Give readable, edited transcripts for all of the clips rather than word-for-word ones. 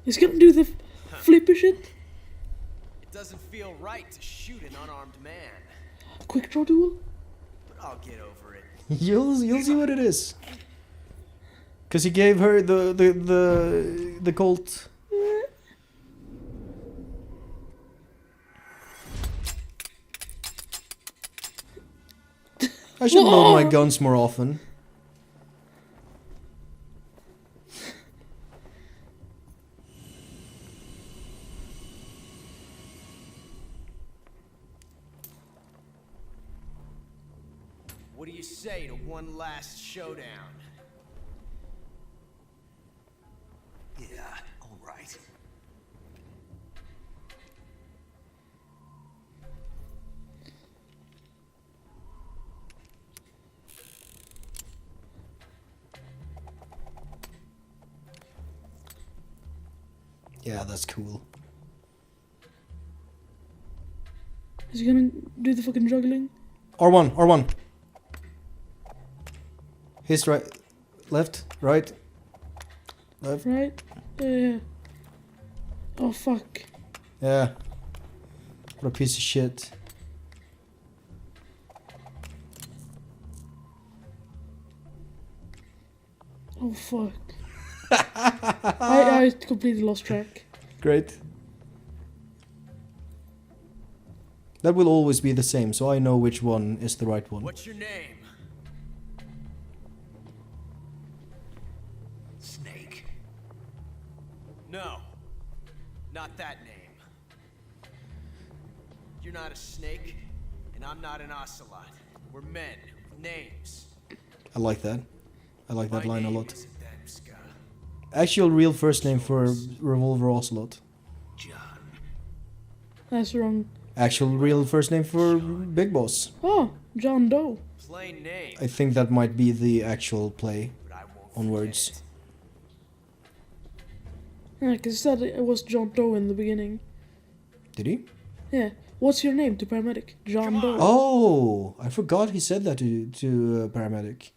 He's gonna do the flippy shit. It doesn't feel right to shoot an unarmed man, Quick draw duel. but I'll get over it. You'll see what it is. Cause he gave her the Colt. I should load my guns more often. What do you say to one last showdown? Yeah, all right. Yeah, that's cool. Is he gonna do the fucking juggling? R1. His right, left, right, left. Right? Yeah. Oh fuck. Yeah. What a piece of shit. Oh fuck. I completely lost track. Great. That will always be the same, so I know which one is the right one. What's your name? Snake. No, not that name. You're not a snake, and I'm not an ocelot. We're men with names. I like that. I like that My line a name lot. isn't Dembska. Actual real first name for Revolver Ocelot. John. That's wrong. Actual real first name for Big Boss. Oh, John Doe. Plain name, I think that might be the actual play but I won't on forget words. it. Yeah, because he said it was John Doe in the beginning. Did he? Yeah. What's your name to paramedic? John Doe. Oh, I forgot he said that to paramedic.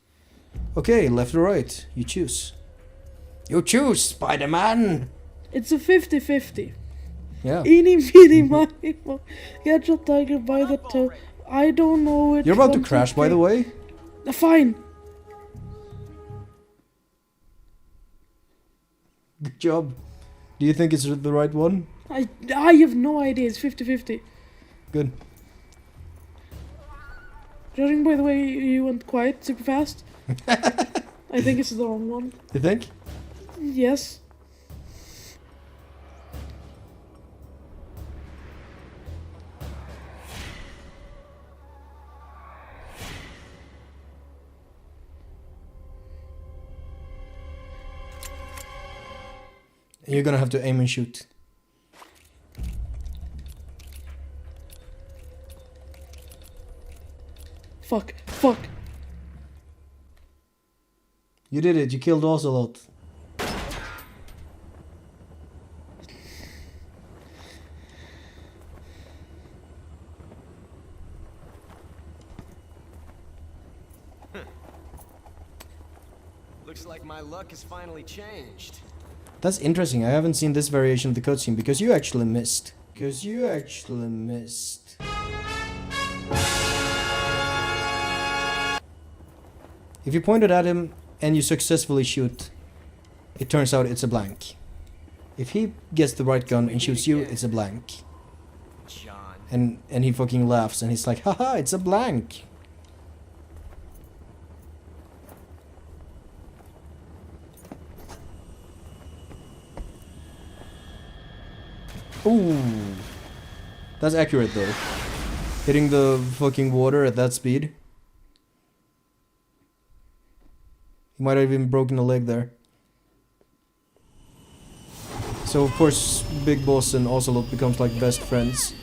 Okay, left or right, you choose. You choose, Spider-Man. It's a 50-50. Yeah. Eeny, meeny, miny, mo. Catch a tiger by the toe. I don't know it. You're about to crash, by the way. Fine. Good job. Do you think it's the right one? I have no idea. It's 50-50. Good. Judging by the way you went quiet super fast, I think it's the wrong one. You think? Yes. You're gonna have to aim and shoot. Fuck. Fuck. You did it. You killed Ocelot. Looks like my luck has finally changed. That's interesting. I haven't seen this variation of the cutscene because you actually missed. If you point it at him and you successfully shoot, it turns out it's a blank. If he gets the right gun and shoots you, it's a blank. John. And he fucking laughs and he's like, haha, it's a blank. Ooh. That's accurate though. Hitting the fucking water at that speed. He might have even broken a leg there. So of course Big Boss and Ocelot becomes like best friends.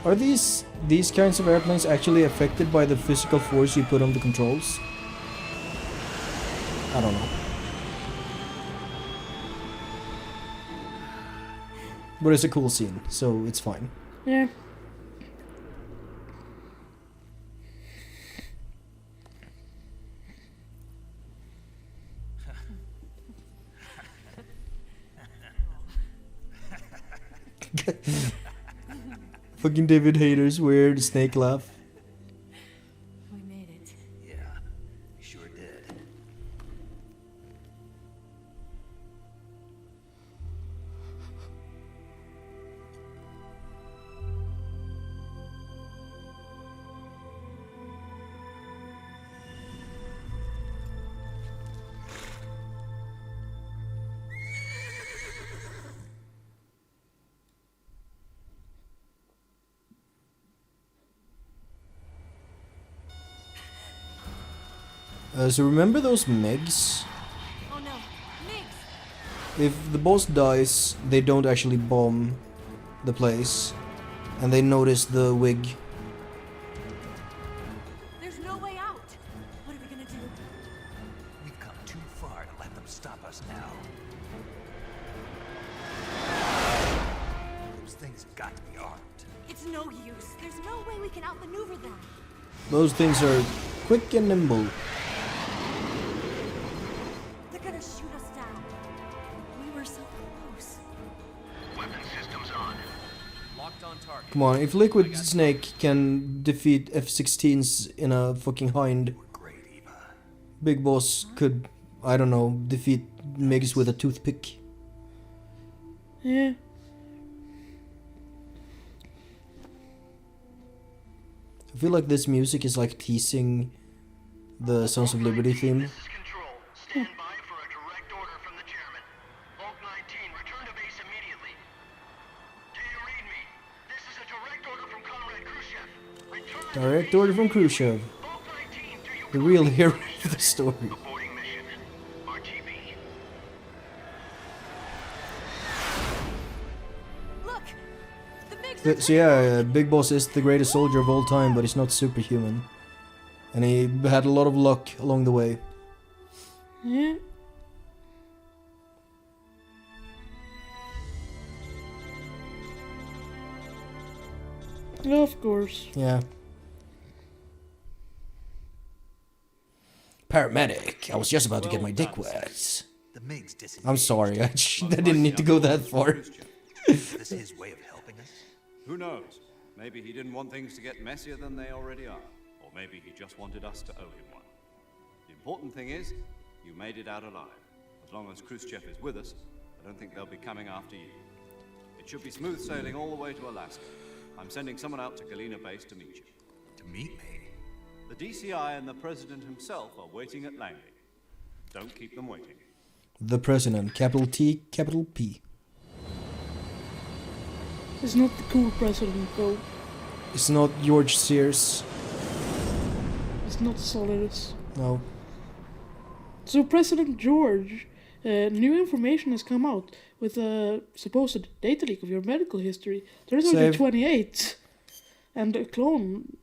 Are these kinds of airplanes actually affected by the physical force you put on the controls? I don't know. But it's a cool scene, so it's fine. Yeah. Fucking David Hayter's weird snake laugh. We made it. Yeah, you sure did. So remember those Megs? Oh no, Migs! If the boss dies, they don't actually bomb the place. And they notice the wig. There's no way out. What are we gonna do? We've come too far to let them stop us now. Those things have got to be armed. It's no use. There's no way we can outmaneuver them. Those things are quick and nimble. They're gonna shoot us down. We were so close. Weapon systems on. Locked on target. Come on, if Liquid Snake can defeat F-16s in a fucking hind, Great, Eva. Big Boss could, I don't know, defeat Megs with a toothpick. Yeah. I feel like this music is like teasing the Sons of Liberty theme. This is Control. Stand by for a direct order from the chairman. Bulk 19, return to base immediately. Do you read me? This is a direct order from Comrade Khrushchev. Return to Direct base order from Khrushchev, Bulk 19, do you the real hero of the story. Aborting mission. RTB. Look! The Migs So yeah, Big Boss is the greatest soldier of all time, but he's not superhuman. And he had a lot of luck along the way. Yeah. Of course. Yeah. Paramedic, I was just about to get my dick wet. The MiGs disengaged. I'm sorry, I didn't need to go that far. Is this his way of helping us? Who knows? Maybe he didn't want things to get messier than they already are. Or maybe he just wanted us to owe him one. The important thing is, you made it out alive. As long as Khrushchev is with us, I don't think they'll be coming after you. It should be smooth sailing all the way to Alaska. I'm sending someone out to Galena Base to meet you. To meet me? The DCI and the President himself are waiting at Langley. Don't keep them waiting. The President, capital T, capital P. It's not the cool president, though. It's not George Sears. It's not Solidus. No. So President George, new information has come out with a supposed data leak of your medical history. Turns out you're Save. 28. And a clone.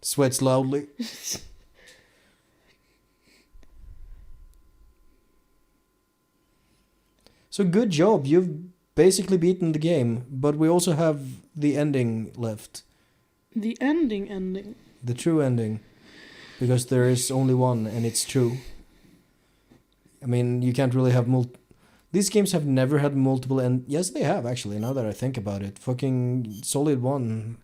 Sweats loudly. So good job, you've basically beaten the game, but we also have the ending left. The ending. The true ending. Because there is only one, and it's true. I mean, you can't really have These games have never had multiple Yes, they have, actually, now that I think about it. Fucking Solid 1.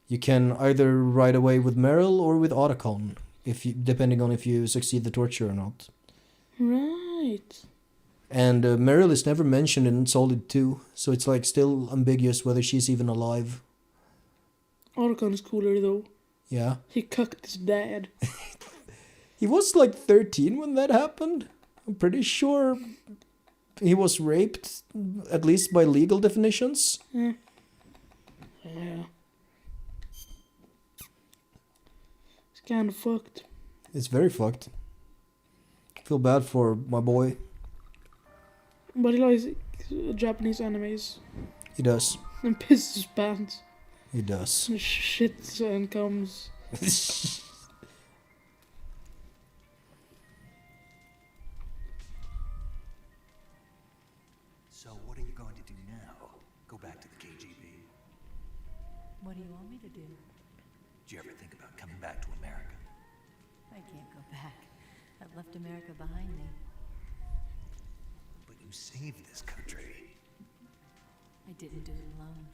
You can either ride away with Meryl or with Otacon, depending on if you succeed the torture or not. Right. And Meryl is never mentioned in Solid 2, so it's like still ambiguous whether she's even alive. Otacon is cooler, though. Yeah. He cucked his dad. He was like 13 when that happened. I'm pretty sure he was raped, at least by legal definitions. Yeah. It's kind of fucked. It's very fucked. Feel bad for my boy. But he likes Japanese animes. He does. And pisses his pants. He does. And shits and comes. So what are you going to do now? Go back to the KGB. What do you want me to do? Did you ever think about coming back to America? I can't go back. I've left America behind me. But you saved this country. I didn't do it alone.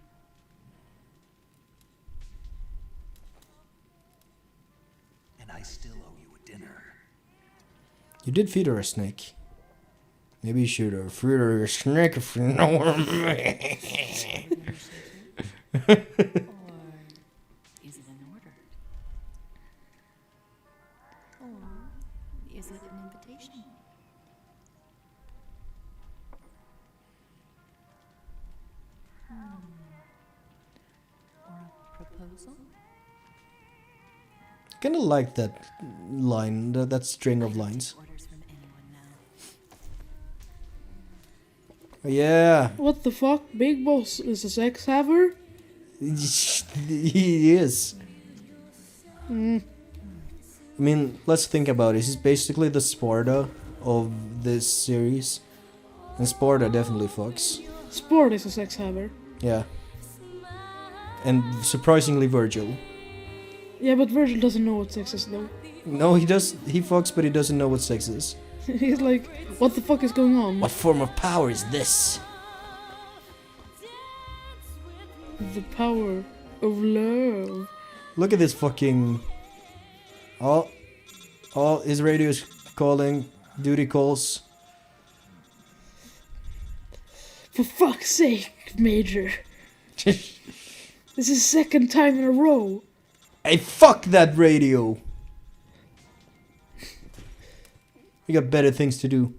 And I still owe you a dinner. You did feed her a snake. Maybe you should have feed her a snake if you know what I mean. Or is it an order? Or is it an invitation? Or a proposal? Kinda like that line, that string of lines. Orders from anyone now. Yeah, What the fuck? Big Boss is a sex haver? he is. I mean, let's think about it. He's basically the Sparta of this series. And Sparta definitely fucks. Sport is a sex haver. Yeah. And surprisingly Virgil. Yeah, but Virgil doesn't know what sex is though. No, he does. He fucks, but he doesn't know what sex is. He's like, what the fuck is going on? What form of power is this? The power of love. Look at this fucking... Oh, his radio's calling. Duty calls. For fuck's sake, Major. This is second time in a row. Hey, fuck that radio! We got better things to do.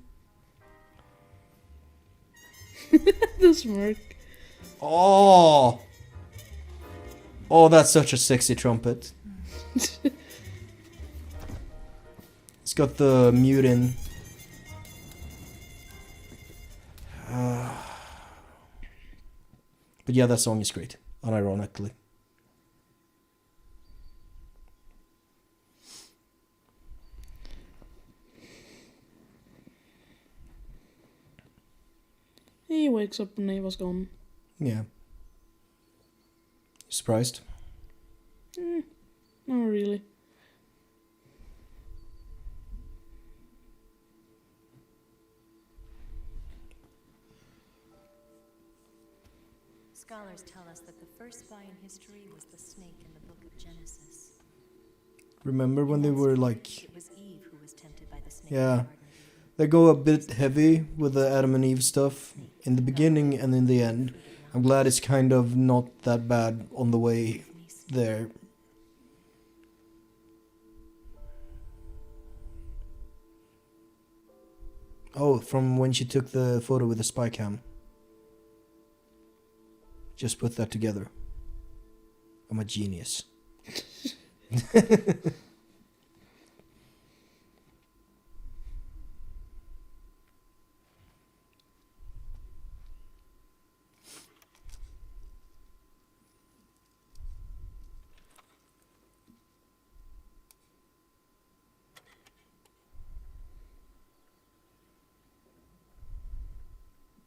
The smirk. Oh! Oh, that's such a sexy trumpet. It's got the mute in. But yeah, that song is great, unironically. He wakes up and Ava's gone. Yeah. Surprised? Not really. Scholars tell us that the first spy in history was the snake in the book of Genesis. Remember when they were like... It was Eve who was tempted by the snake. Yeah. They go a bit heavy with the Adam and Eve stuff in the beginning and in the end. I'm glad it's kind of not that bad on the way there. Oh, from when she took the photo with the spy cam. Just put that together. I'm a genius.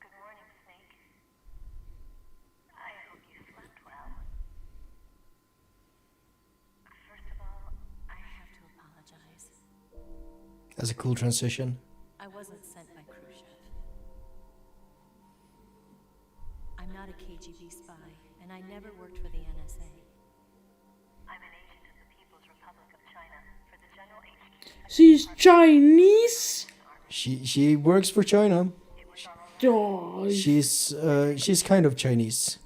Good morning, Snake. I hope you slept well. First of all, I have to apologize. That's a cool transition. I wasn't sent by Khrushchev. I'm not a KGB spy, and I never worked for the NSA. I'm an agent of the People's Republic of China for the General HQ. She's Chinese? She works for China. Oh, She's kind of Chinese.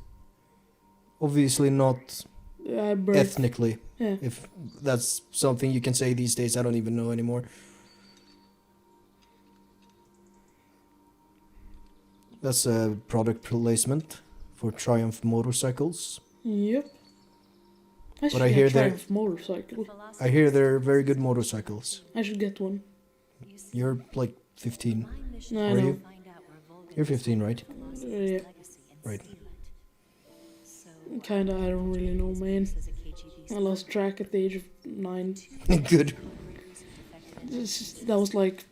Obviously not birth. ethnically. Yeah. If that's something you can say these days, I don't even know anymore. That's a product placement for Triumph motorcycles. Yep. I should I get hear a they're- Triumph motorcycle. I hear they're very good motorcycles. I should get one. You're like 15. My mission No, I Are know. you? to find out where Volga You're 15, right? lost Yeah. its legacy and Right. steal it. So, Kinda, I don't really know, man. as a KGB I lost track at the age of 9. Good. That was like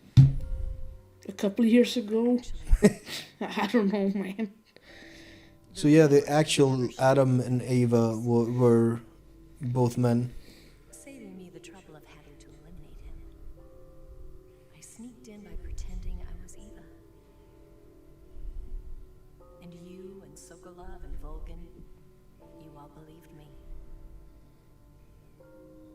a couple of years ago. I don't know, man. So yeah, the actual Adam and Ava were both men. Saving me the trouble of having to eliminate him. I sneaked in by pretending I was Eva. And you and Sokolov and Volgin, you all believed me.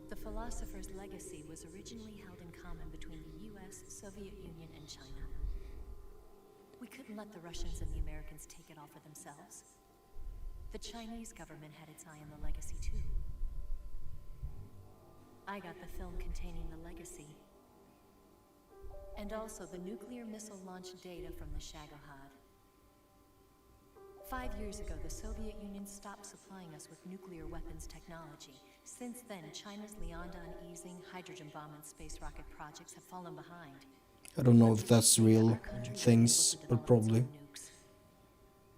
The philosopher's legacy was originally held in common between the US, Soviet Union, and China. We couldn't let the Russians and the Americans take it all for themselves. The Chinese government had its eye on the legacy too. I got the film containing the legacy. And also the nuclear missile launch data from the Shagohod. 5 years ago, the Soviet Union stopped supplying us with nuclear weapons technology. Since then, China's Liaodong easing, hydrogen bomb, and space rocket projects have fallen behind. I don't know if that's real things, but probably.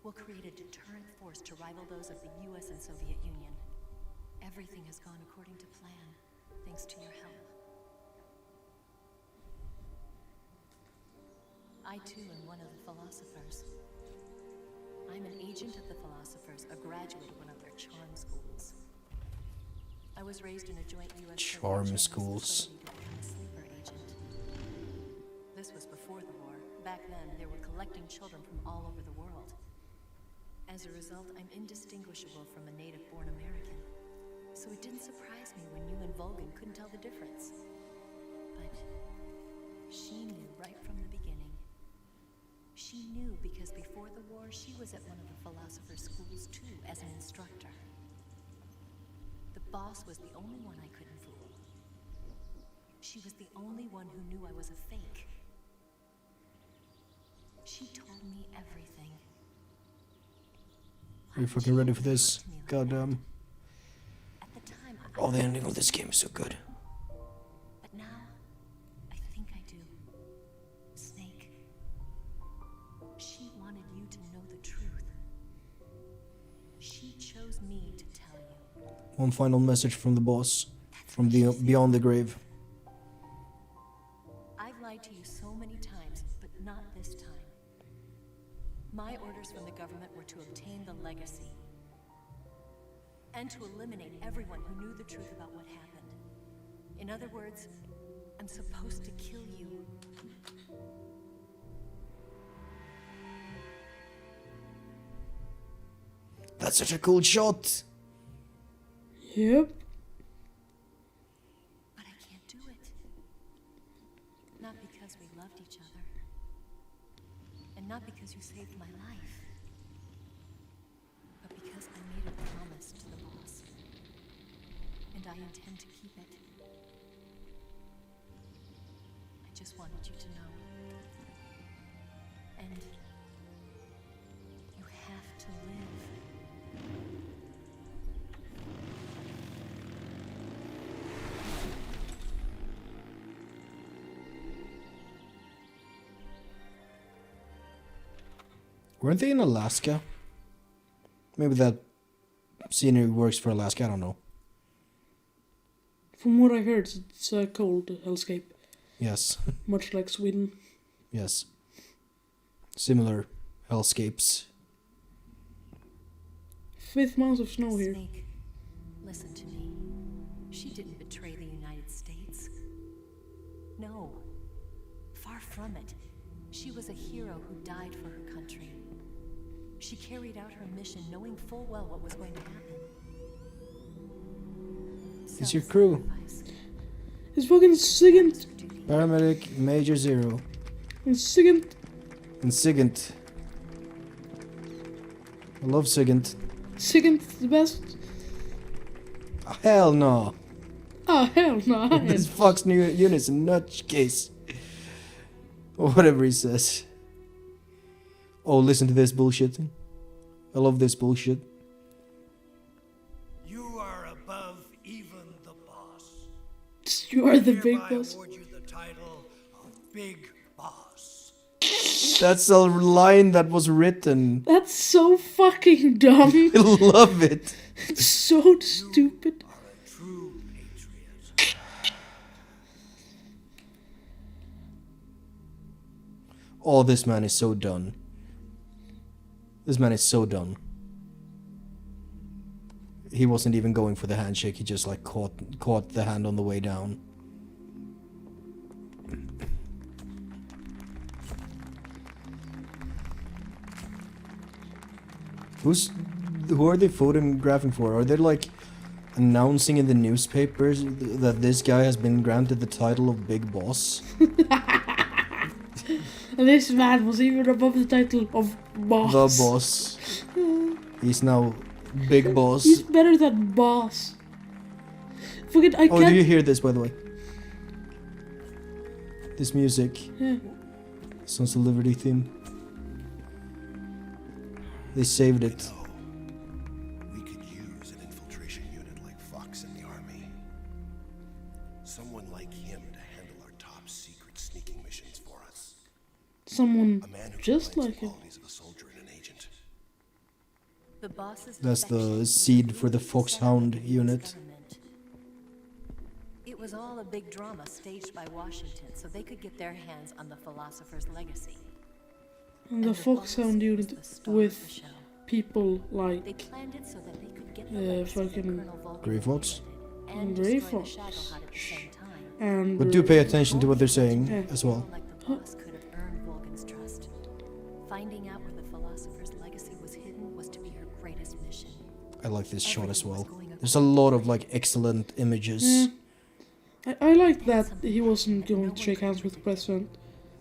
We'll create a deterrent force to rival those of the US and Soviet Union. Everything has gone according to plan, thanks to your help. I too am one of the philosophers. I'm an agent of the philosophers, a graduate of one of their charm schools. I was raised in a joint US Charm schools. to become a sleeper agent. This was before the war. Back then, they were collecting children from all over the world. As a result, I'm indistinguishable from a native-born American. So it didn't surprise me when you and Volgin couldn't tell the difference. But she knew right from the beginning. She knew because before the war, she was at one of the philosopher's schools too, as an instructor. The boss was the only one I couldn't fool. She was the only one who knew I was a fake. She told me everything. Are you fucking ready for this? Goddamn. At the time, Oh, the ending of this game is so good. but now, I think I do. Snake. She wanted you to know the truth. She chose me to tell you. One final message from the boss, from the beyond the grave. I've lied to you so many times, but not this time. My orders from the government were to obtain the legacy. And to eliminate everyone who knew the truth about what happened. In other words, I'm supposed to kill you. That's such a cool shot. Yep. But I can't do it. Not because we loved each other. And not because you saved my life. But because I made a promise to the boss. And I intend to keep it. I just wanted you to know. And you have to live. Weren't they in Alaska? Maybe that scenery works for Alaska, I don't know. From what I heard, it's a cold hellscape, Yes, much like Sweden. yes. Similar hellscapes. 5 months of snow here. Snake, listen to me. She didn't betray the United States. No, far from it. She was a hero who died for her country. She carried out her mission knowing full well what was going to happen. It's your crew. Self-sacrifice It's fucking Sigint was her duty. Paramedic Major Zero. and Sigint. And Sigint. I love Sigint. Sigint the best. Oh, hell no. Ah, hell no. This fucks new units a nutcase. Or whatever he says. Oh, listen to this bullshit. I love this bullshit. You are above even the boss. You are the big Hereby boss. award you the title of Big Boss. That's a line that was written. That's so fucking dumb. I love it. It's so stupid. Are a true patriot. Oh, this man is so done. This man is so done. he wasn't even going for the handshake. He just like caught the hand on the way down. Who are they photographing for? Are they like announcing in the newspapers that this guy has been granted the title of Big Boss? This man was even above the title of boss. The boss. He's now Big Boss. He's better than boss. Forget I Oh, can't. do you hear this, by the way? This music. Yeah. Sons of Liberty theme. They saved it. We could use an infiltration unit like Fox in the army. Someone like him to handle our top secret sneaking missions for us. Someone A man who just combines like the him. qualities of a soldier and an agent. The boss's That's the defection was seed the for the root of Foxhound settlement of the US unit. government. It was all a big drama staged by Washington so they could get their hands on the philosopher's legacy. And the boss Foxhound was unit the star of the with show. people They like planned it so that they could get the legacy that fucking Colonel Vulcan Grey Fox? inherited and Grey destroy the Fox. Shadowhunt at the same time. and But do pay attention to what they're saying Yeah. as well. People like the boss could have earned Vulcan's trust. Finding out where the philosopher's legacy was hidden was to be her greatest mission. I like this shot as Everything was well. going There's a lot of like excellent images. Yeah. I like that he wasn't going to shake hands with the president.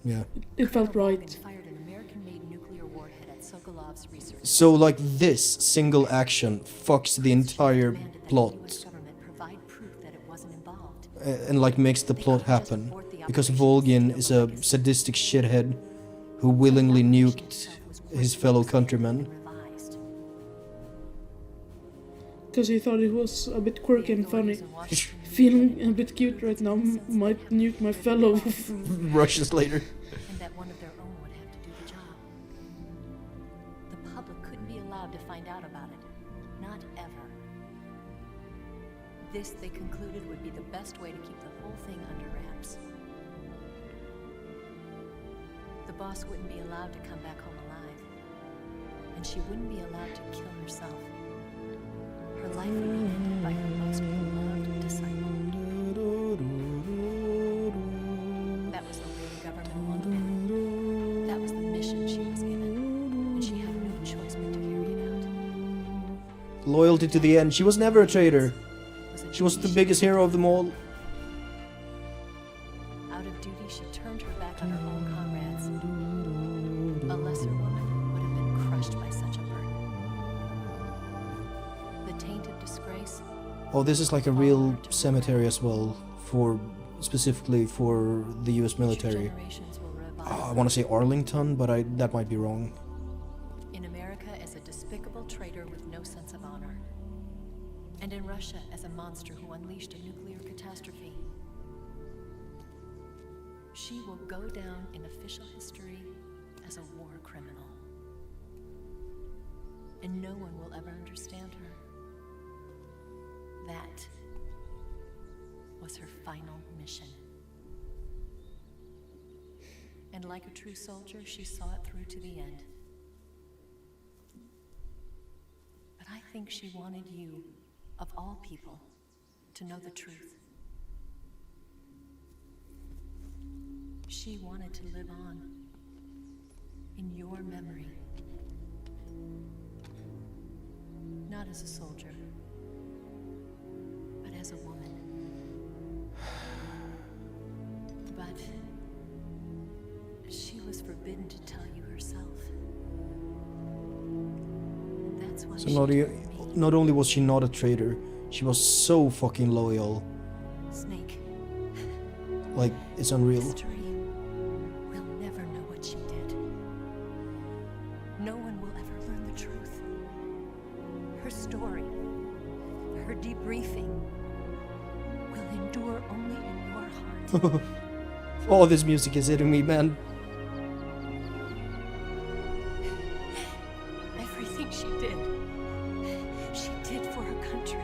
Yeah. It felt Colonel right. Vulcan fired an American-made nuclear warhead at Sokolov's research. So like this single action fucks the entire Demanded that the US plot government provide proof that it wasn't involved. and like makes the plot happen. Because Volgin is a sadistic shithead who willingly nuked his fellow countrymen. Revised. Because he thought it was a bit quirky and funny. Authorities in Washington Feeling a bit cute right now. Might nuke my fellow. Rushes later. and that one of their own would have to do the job. The public couldn't be allowed to find out about it. Not ever. This, they concluded, would be the best way to keep the whole thing under wraps. The boss wouldn't be allowed to come back home alive. And she wouldn't be allowed to kill herself. Her life would be ended by her most beloved disciple. That was the way the government wanted it. That was the mission she was given. And she had no choice but to carry it out. Loyalty to the end. She was never a traitor. Was a She was duty the biggest hero of them all. Out of duty, she turned her back on her own comrades. A lesser woman would have been crushed by such a burden. The taint of disgrace. Oh, this is like a real cemetery as well, for specifically for the U.S. military. Generations will revive I want to say Arlington, but that might be wrong. in America as a despicable traitor with no sense of honor. And in Russia as a monster who unleashed a nuclear catastrophe. She will go down in official history as a war criminal. And no one will ever understand her. That was her final mission. And like a true soldier, she saw it through to the end. But I think she wanted you, of all people, to know the truth. She wanted to live on in your memory. Not as a soldier, but as a woman. But she was forbidden to tell you herself. And that's why So she not, told e- me. not only was she not a traitor, she was so fucking loyal. Snake, Like, it's unreal. history will never know what she did. No one will ever learn the truth. Her story, her debriefing, will endure only in your heart. Oh, this music is hitting me, man. Everything she did for her country.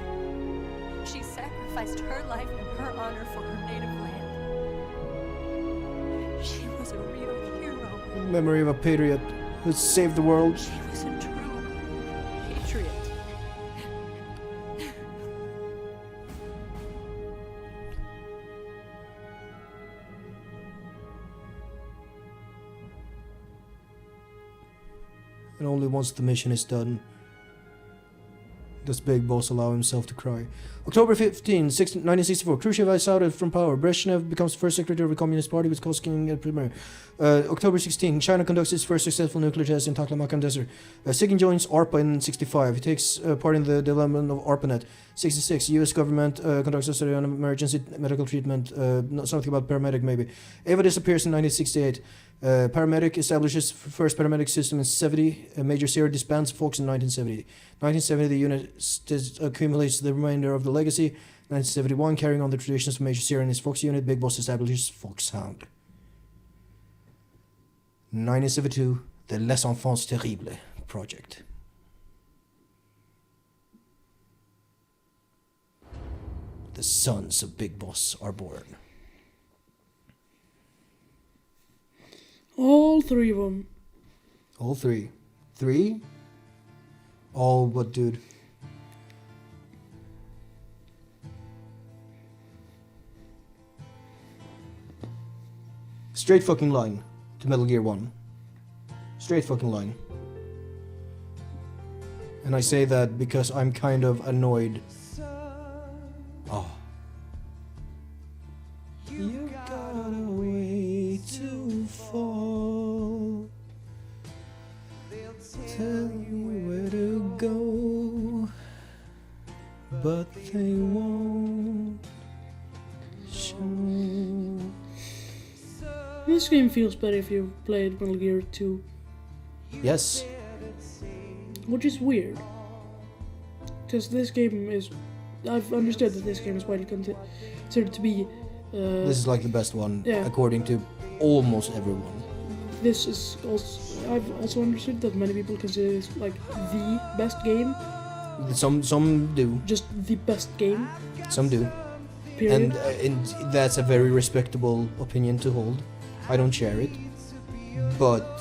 She sacrificed her life and her honor for her native land. She was a real hero. Memory of a Patriot who saved the world. She was a true patriot. And only once the mission is done does Big Boss allow himself to cry. October 15, 1964. Khrushchev is outed from power. Brezhnev becomes first secretary of the Communist Party with Koskin at premier. October 16, China conducts its first successful nuclear test in Taklamakan Desert. Sigin joins ARPA in 65. He takes part in the development of ARPANET. 66, U.S. government conducts a study on emergency medical treatment. Something about paramedic maybe. Eva disappears in 1968. Paramedic establishes first paramedic system in 70. Major Zero disbands Fox in 1970. 1970, the unit accumulates the remainder of the legacy. 1971, carrying on the traditions of Major Zero and his Fox unit, Big Boss establishes Foxhound. 1972, the Les Enfants Terribles project. The sons of Big Boss are born. All three of them. All three. Three? All but dude. Straight fucking line to Metal Gear 1. Straight fucking line. And I say that because I'm kind of annoyed. Oh. You got a way to fall. Tell you where to go, but they won't show. This game feels better if you've played Metal Gear 2, Yes, which is weird. Because this game is... I've understood that this game is widely considered to be... this is like the best one, Yeah. according to almost everyone. This is also... I've also understood that many people consider this like the best game. Some do, Just the best game, some do, period. and that's a very respectable opinion to hold. I don't share it, but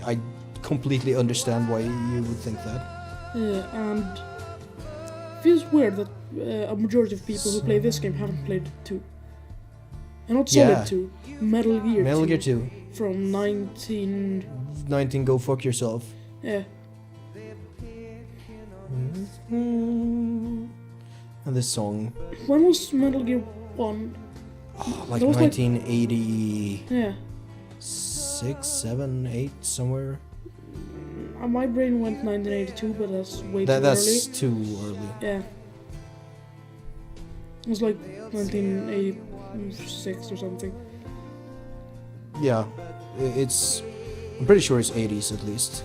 I completely understand why you would think that. And feels weird that a majority of people who play this game haven't played 2. And not Solid Yeah. 2, Metal Gear 2. Metal Gear 2, From 19... 19, go fuck yourself. Yeah. And this song, When was Metal Gear 1? like That was like- 1986, Yeah. 7, 8, somewhere. My brain went 1982, but that's way too That's early. too early. Yeah. It was like 1986 or something. Yeah, it's. I'm pretty sure it's 80s at least.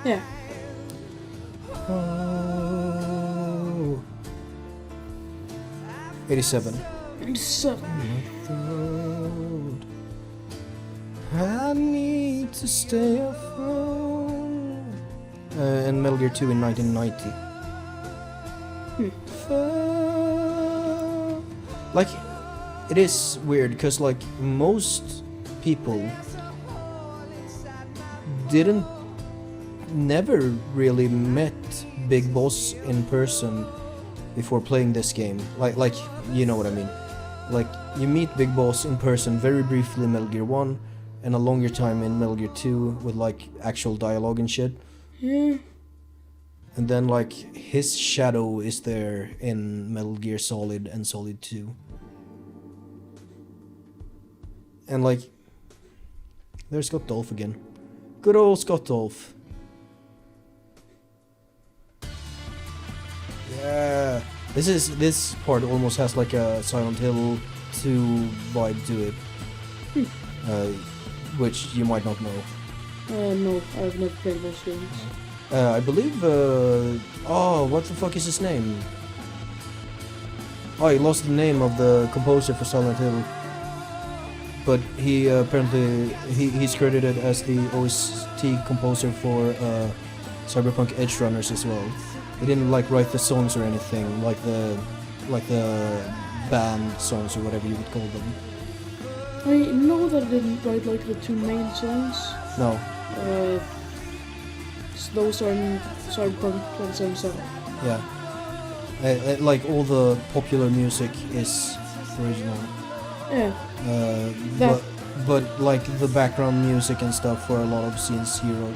Yeah. Oh. 87. So, I need to stay afloat. And Metal Gear 2 in 1990. Like, it is weird because like most people never really met Big Boss in person before playing this game. Like you know what I mean. Like you meet Big Boss in person very briefly in Metal Gear 1 and a longer time in Metal Gear 2 with like actual dialogue and shit. yeah. And then like his shadow is there in Metal Gear Solid and Solid 2. And like there's Scott Dolph again. Good old Scott Dolph. Yeah. This part almost has like a Silent Hill 2 vibe to it. Which you might not know. No, I've never played those games. I believe, what the fuck is his name? Oh, he lost the name of the composer for Silent Hill. But he apparently, he's credited as the OST composer for Cyberpunk Edge Runners as well. He didn't like write the songs or anything, like the band songs or whatever you would call them. I know that I didn't write like the 2 main songs. No. So those are in Cyberpunk 2077. Yeah. Like all the popular music is original. Yeah. But like the background music and stuff for a lot of scenes he wrote.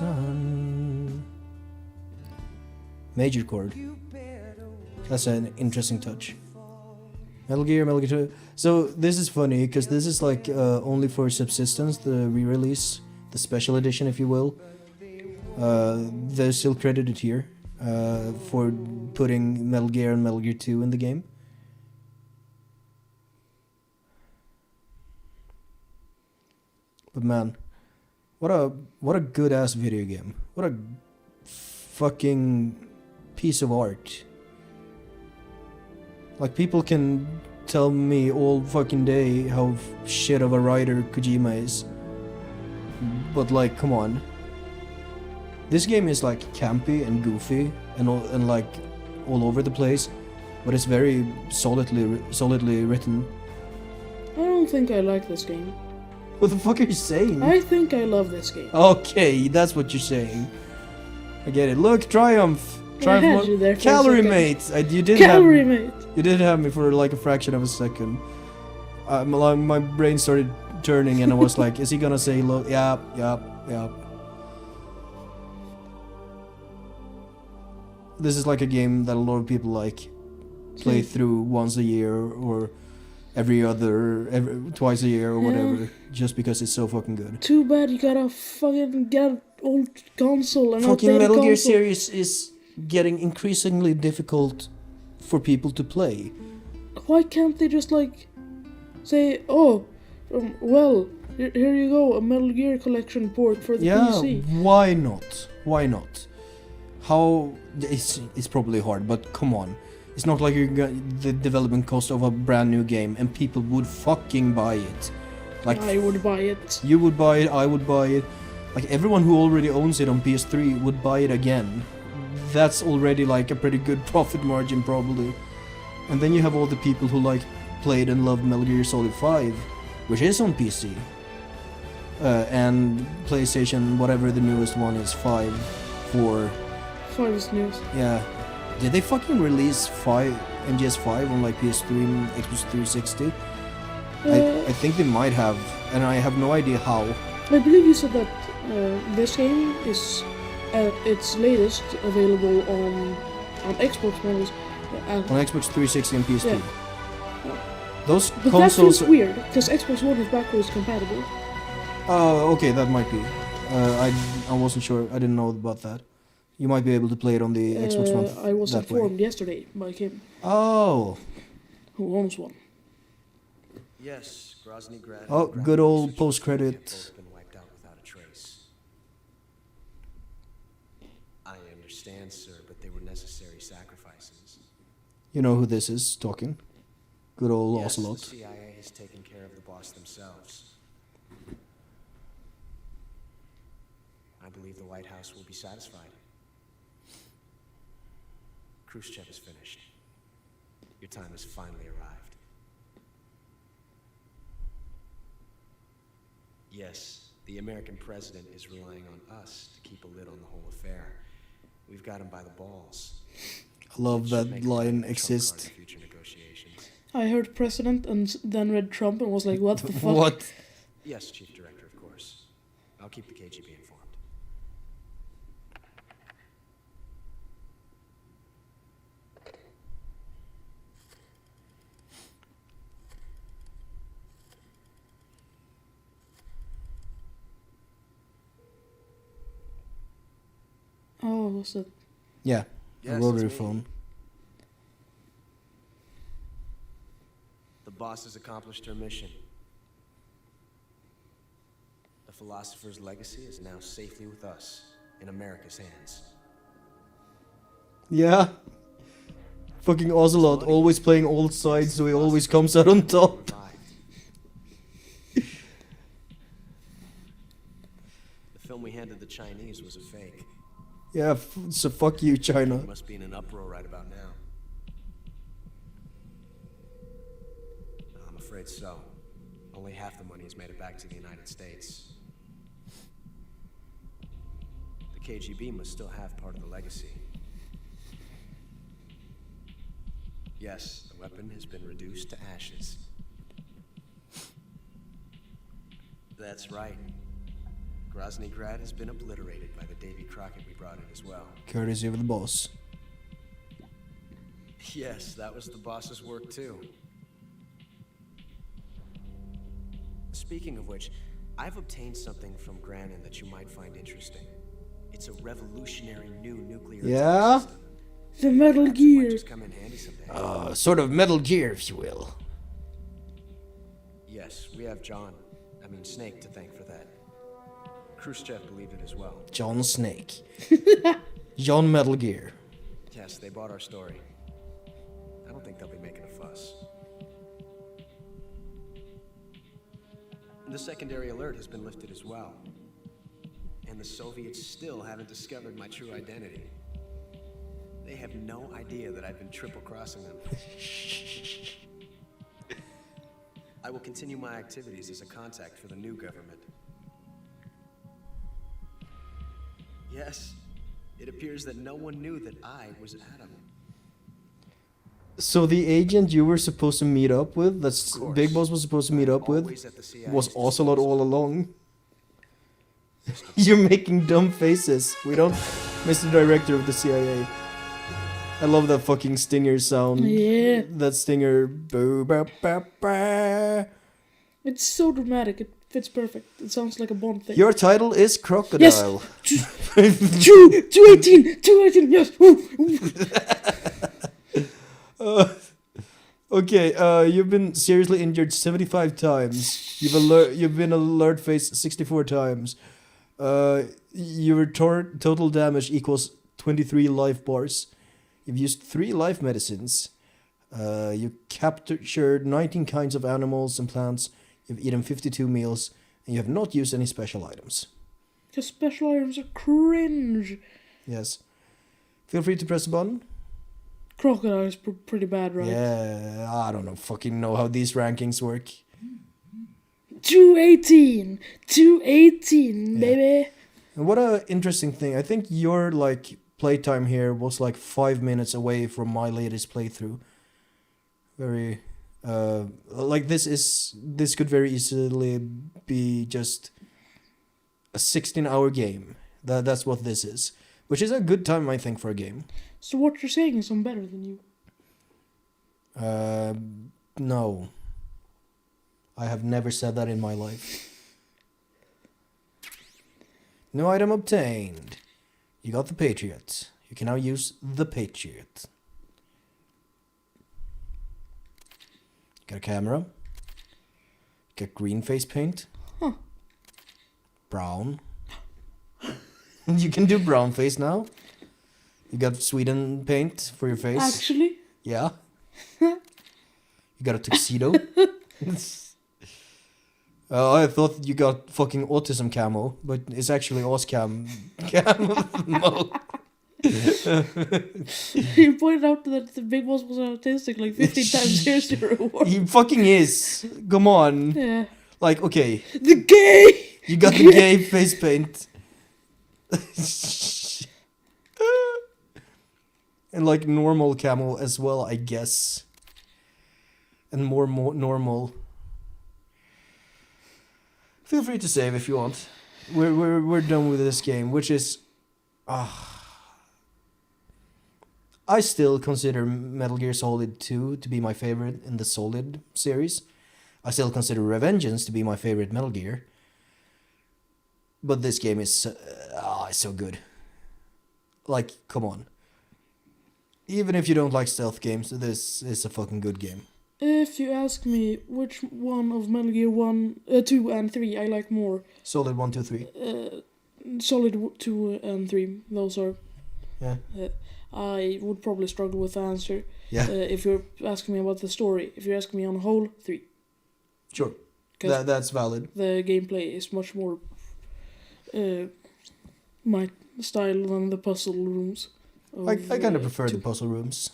sun. Major chord. That's an interesting touch. Metal Gear 2. So this is funny because this is like only for Subsistence, the re-release, the special edition, if you will. They're still credited here for putting Metal Gear and Metal Gear 2 in the game. But man, what a good ass video game. What a fucking piece of art. Like, people can tell me all fucking day how shit of a writer Kojima is. But like, come on. This game is like campy and goofy and like all over the place, but it's very solidly written. I don't think I like this game. What the fuck are you saying? I think I love this game. Okay, that's what you're saying. I get it. Look, Triumph. I had you there for a Calorie second. Mate. You did Calorie Mate. You did have me for like a fraction of a second. My brain started turning and I was like, is he gonna say look? Yeah. This is like a game that a lot of people like play through once a year or twice a year or whatever, just because it's so fucking good. Too bad you gotta fucking get an old console and Fucking outdated Metal Gear console. series is getting increasingly difficult for people to play. Why can't they just like say, oh, well, here you go, a Metal Gear collection port for the PC. Why not? Why not? How it's probably hard, but come on. It's not like you got the development cost of a brand new game and people would fucking buy it. Like, I would buy it. you would buy it, I would buy it. Like, everyone who already owns it on PS3 would buy it again. That's already like a pretty good profit margin probably. And then you have all the people who like played and loved Metal Gear Solid 5, which is on PC. And PlayStation, whatever the newest one is, 5, 4. 5 is news. Yeah. Did they fucking release MGS 5 on like PS3 and Xbox 360? I think they might have, and I have no idea how. I believe you said that this game is at its latest available on Xbox models. On Xbox 360 and PS3. Yeah. Those But that consoles... feels weird, because Xbox One is backwards compatible. Oh, okay, that might be. I wasn't sure. I didn't know about that. You might be able to play it on the Xbox One I was that way. informed yesterday by Kim, Oh. who owns one. Yes, Groznygrad. Oh, good old post-credit. Both been wiped out without a trace. I understand, sir, but they were necessary sacrifices. You know who this is talking. Good old Yes, the Ocelot. CIA has taken care of the boss themselves. I believe the White House will be satisfied. Khrushchev is finished. Your time has finally arrived. Yes, the American president is relying on us to keep a lid on the whole affair. We've got him by the balls. I love It should that make a line trump card exists. in future negotiations. I heard president and then read Trump and was like, what the fuck? What? Yes, Chief Director, of course. I'll keep the KGB informed. Oh, was it? Yeah, Yes, a rotary it's me. phone. The boss has accomplished her mission. The philosopher's legacy is now safely with us, in America's hands. Yeah. Fucking Ocelot, always playing all sides so he always comes out on top. The film we handed the Chinese was a fake. Yeah, so fuck you, China. We must be in an uproar right about now. I'm afraid so. Only half the money has made it back to the United States. The KGB must still have part of the legacy. Yes, the weapon has been reduced to ashes. That's right. Groznygrad has been obliterated by the Davy Crockett we brought in as well. Courtesy of the boss. Yes, that was the boss's work too. Speaking of which, I've obtained something from Granin that you might find interesting. It's a revolutionary new nuclear Yeah? attack system. The Metal Perhaps it might Gear. just come in handy someday. Sort of Metal Gear, if you will. Yes, we have Snake to thank for that. Khrushchev believed it as well. John Snake. John Metal Gear. Yes, they bought our story. I don't think they'll be making a fuss. The secondary alert has been lifted as well. And the Soviets still haven't discovered my true identity. They have no idea that I've been triple-crossing them. I will continue my activities as a contact for the new government. Yes, it appears that no one knew that I was Adam. So the agent you were supposed to meet up with, that's Of course. Big Boss was supposed to meet up with, Always at the CIA's was Ocelot all along. You're making dumb faces. We don't, Mr. Director of the CIA. I love that fucking stinger sound. Yeah. That stinger. Boo, ba, ba, ba. It's so dramatic. It fits perfect. It sounds like a Bond thing. Your title is Crocodile. 218! 218! Yes! Woo, woo. Okay, you've been seriously injured 75 times. You've been alert faced 64 times. Your total damage equals 23 life bars. You've used 3 life medicines. You captured 19 kinds of animals and plants. You've eaten 52 meals. And you have not used any special items. The special items are cringe. Yes. Feel free to press the button. Crocodile is pretty bad, right? Yeah, I don't fucking know how these rankings work. 218! 218, Yeah. baby! And what a interesting thing. I think your playtime here was 5 minutes away from my latest playthrough. Very this could very easily be just a 16-hour game. That's what this is, which is a good time I think for a game. So what you're saying is I'm better than you. No. I have never said that in my life. New item obtained. You got the Patriot. You can now use the Patriot. Got a camera. Got green face paint. Huh. Brown. You can do brown face now. You got Sweden paint for your face. Actually? Yeah. You got a tuxedo. I thought you got fucking autism camo, but it's actually Oscam camo. You pointed out that the Big Boss was autistic 15 times. Here's your reward. He fucking is. Come on. Yeah. Okay. The gay! You got the gay face paint. And normal camo as well, I guess. And more normal. Feel free to save if you want. We're done with this game, which is I still consider Metal Gear Solid 2 to be my favorite in the Solid series. I still consider Revengeance to be my favorite Metal Gear. But this game is so good. Come on. Even if you don't like stealth games, this is a fucking good game. If you ask me which one of Metal Gear 2 and 3 I like more, Solid 1, 2, 3. Solid 2 and 3, those are. Yeah. I would probably struggle with the answer. Yeah. If you're asking me about the story, if you're asking me on a whole, 3. Sure. 'Cause That's valid. the gameplay is much more my style than the puzzle rooms. I kind of prefer the puzzle rooms.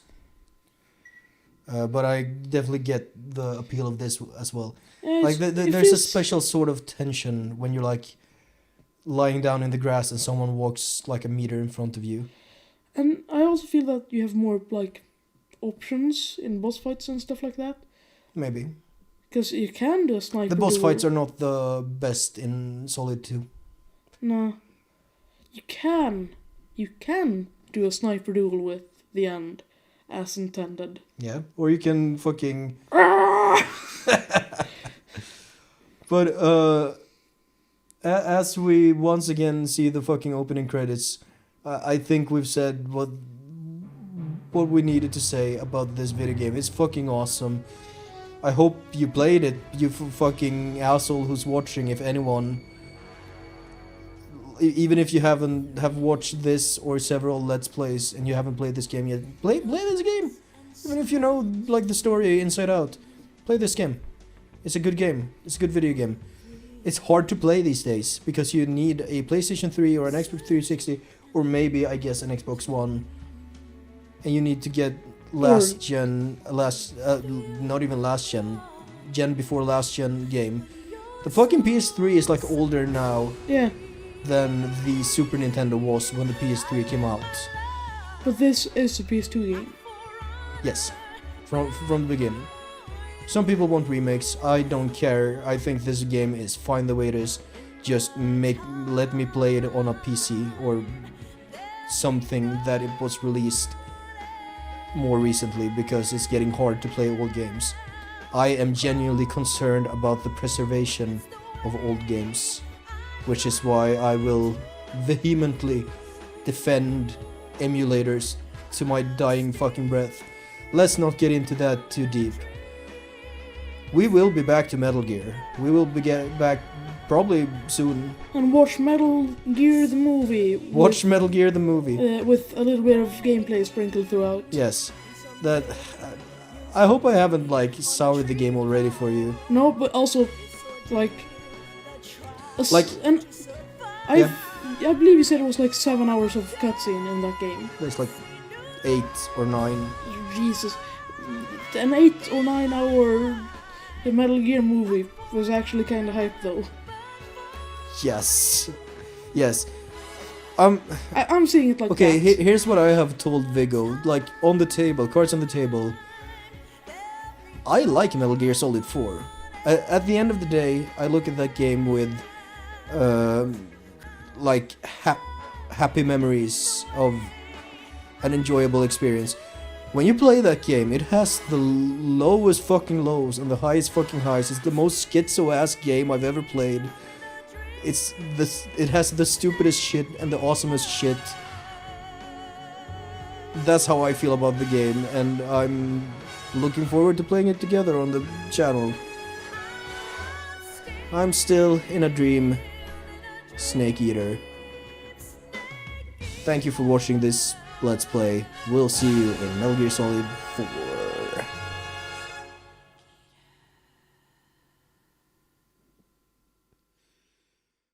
But I definitely get the appeal of this as well. There's a special sort of tension when you're lying down in the grass and someone walks a meter in front of you. And I also feel that you have more options in boss fights and stuff like that. Maybe. Because you can do a sniper. The boss fights are not the best in Solid 2. No. You can do a sniper duel with the end, as intended. Yeah, or you can fucking. But as we once again see the fucking opening credits, I think we've said what we needed to say about this video game. It's fucking awesome. I hope you played it, you fucking asshole who's watching, if anyone. Even if you have watched this or several Let's Plays and you haven't played this game yet, play this game. Even if you know like the story inside out, play this game. It's a good game. It's a good video game. It's hard to play these days because you need a PlayStation 3 or an Xbox 360 or maybe I guess an Xbox One, and you need to get not even last gen before last gen game. The fucking PS3 is like older now. Yeah. Than the Super Nintendo was when the PS3 came out. But this is a PS2 game. Yes, from the beginning. Some people want remakes. I don't care. I think this game is fine the way it is. Just let me play it on a PC or something that it was released more recently because it's getting hard to play old games. I am genuinely concerned about the preservation of old games, which is why I will vehemently defend emulators to my dying fucking breath. Let's not get into that too deep. We will be back to Metal Gear. We will be back probably soon. And watch Metal Gear the movie. Watch Metal Gear the movie. With a little bit of gameplay sprinkled throughout. Yes. That. I hope I haven't like soured the game already for you. No, but also, like. And yeah. I believe you said it was like 7 hours of cutscene in that game. There's like 8 or 9. Jesus. An 8 or 9 hour Metal Gear movie was actually kind of hype though. Yes. Yes. I'm seeing it like okay, that. Here's what I have told Viggo. Like, on the table, cards on the table. I like Metal Gear Solid 4. At the end of the day, I look at that game with like happy memories of an enjoyable experience. When you play that game, it has the lowest fucking lows and the highest fucking highs. It's the most schizo-ass game I've ever played. It has the stupidest shit and the awesomest shit. That's how I feel about the game, and I'm looking forward to playing it together on the channel. I'm still in a dream, Snake Eater. Thank you for watching this Let's Play. We'll see you in Metal Gear Solid 4.